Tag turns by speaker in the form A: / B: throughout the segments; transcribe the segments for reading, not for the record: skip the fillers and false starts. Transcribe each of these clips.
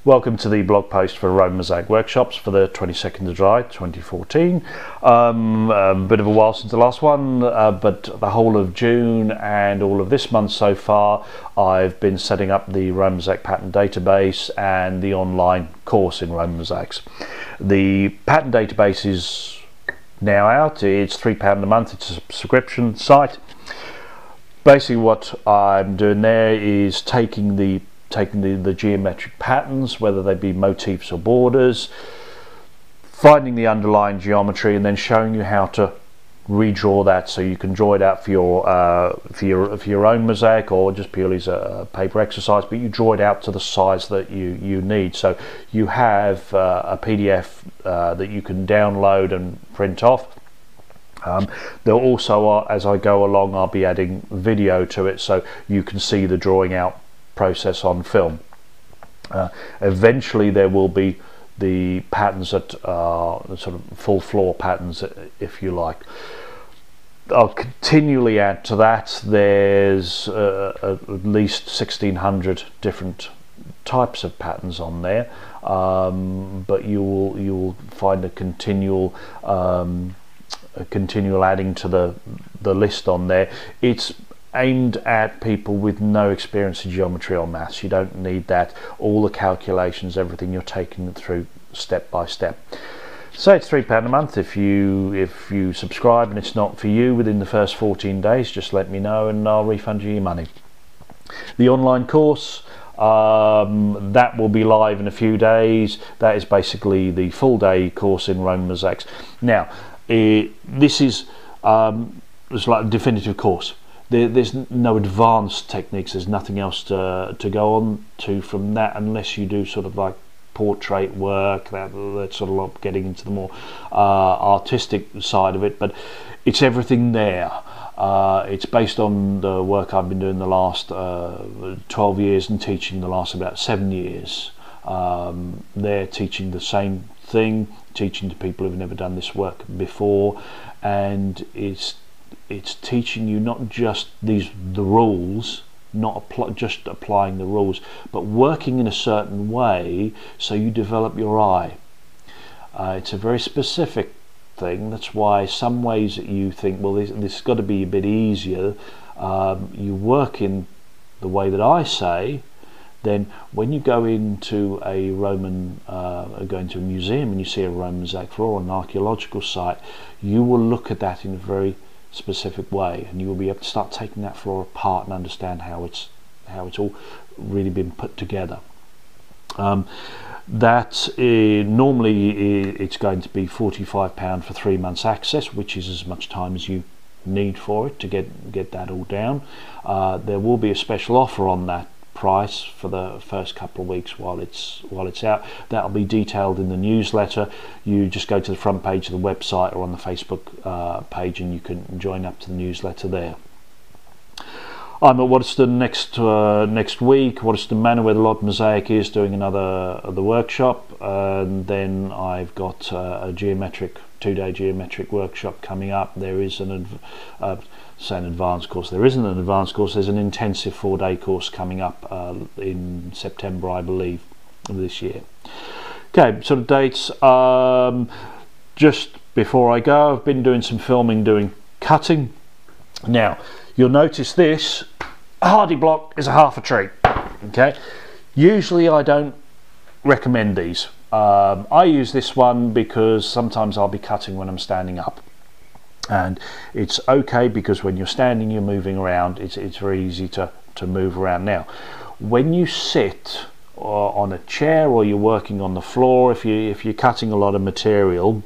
A: Welcome to the blog post for Roman Mosaic Workshops for the 22nd of July 2014. A bit of a while since the last one, but the whole of June and all of this month so far I've been setting up the Roman Mosaic pattern database and the online course in Roman Mosaics. The pattern database is now out. It's £3 a month. It's a subscription site. Basically what I'm doing there is taking the geometric patterns, whether they be motifs or borders, finding the underlying geometry and then showing you how to redraw that so you can draw it out for your own mosaic or just purely as a paper exercise, but you draw it out to the size that you need. So you have a PDF that you can download and print off. There also, as I go along, I'll be adding video to it so you can see the drawing out process on film. Eventually there will be the patterns that are sort of full floor patterns, if you like. I'll continually add to that. There's at least 1,600 different types of patterns on there, but you will find a continual adding to the list on there. It's aimed at people with no experience in geometry or maths. You don't need that. All the calculations, everything, you're taking it through step by step. So it's £3 a month. If you subscribe and it's not for you within the first 14 days, just let me know and I'll refund you your money. The online course, that will be live in a few days. That is basically the full day course in Roman Mosaics. Now this is it's like a definitive course. There's no advanced techniques. There's nothing else to go on to from that, unless you do sort of like portrait work, that's sort of like getting into the more artistic side of it. But it's everything there. It's based on the work I've been doing the last 12 years and teaching the last about 7 years. They're teaching the same thing, teaching to people who've never done this work before, and it's teaching you not just the rules, not just applying the rules, but working in a certain way so you develop your eye. It's a very specific thing. That's why some ways that you think, well, this has got to be a bit easier, you work in the way that I say. Then when you go into a museum and you see a Roman mosaic floor or an archaeological site, you will look at that in a very specific way, and you will be able to start taking that floor apart and understand how it's all really been put together. Normally it's going to be £45 for 3 months access, which is as much time as you need for it to get that all down. There will be a special offer on that price for the first couple of weeks while it's out. That'll be detailed in the newsletter. You just go to the front page of the website or on the Facebook page and you can join up to the newsletter there. I'm at Waterston next week, Waterston Manor, where the Lord Mosaic is, doing another workshop, and then I've got a two-day geometric workshop coming up. There is an advanced course. There isn't an advanced course. There's an intensive 4-day course coming up in September, I believe, of this year. Okay, sort of dates. Just before I go, I've been doing some filming, doing cutting. Now, you'll notice this hardie block is a half a tree. Okay, usually I don't recommend these. I use this one because sometimes I'll be cutting when I'm standing up, and it's okay because when you're standing you're moving around. It's very easy to move around. Now when you sit on a chair or you're working on the floor, if you're cutting a lot of material,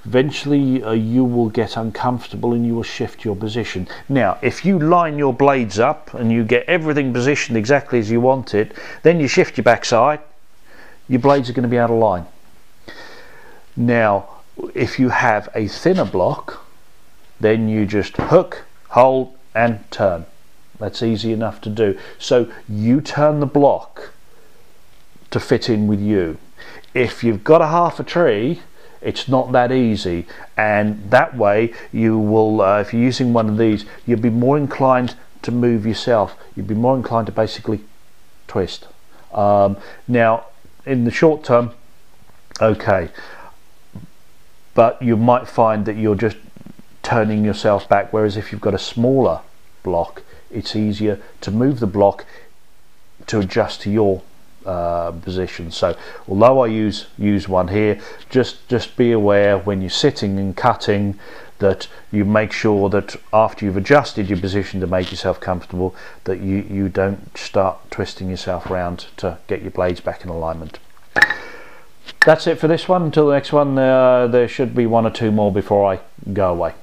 A: eventually you will get uncomfortable and you will shift your position. Now if you line your blades up and you get everything positioned exactly as you want it, then you shift your backside, your blades are going to be out of line. Now if you have a thinner block, then you just hook, hold and turn. That's easy enough to do. So you turn the block to fit in with you. If you've got a half a tree, it's not that easy, and that way you will, if you're using one of these, you'll be more inclined to move yourself. You'll be more inclined to basically twist. Now in the short term, okay, but you might find that you're just turning yourself back, whereas if you've got a smaller block, it's easier to move the block to adjust to your position. So although I use one here, just be aware when you're sitting and cutting that you make sure that after you've adjusted your position to make yourself comfortable, that you don't start twisting yourself around to get your blades back in alignment. That's it for this one. Until the next one, there should be one or two more before I go away.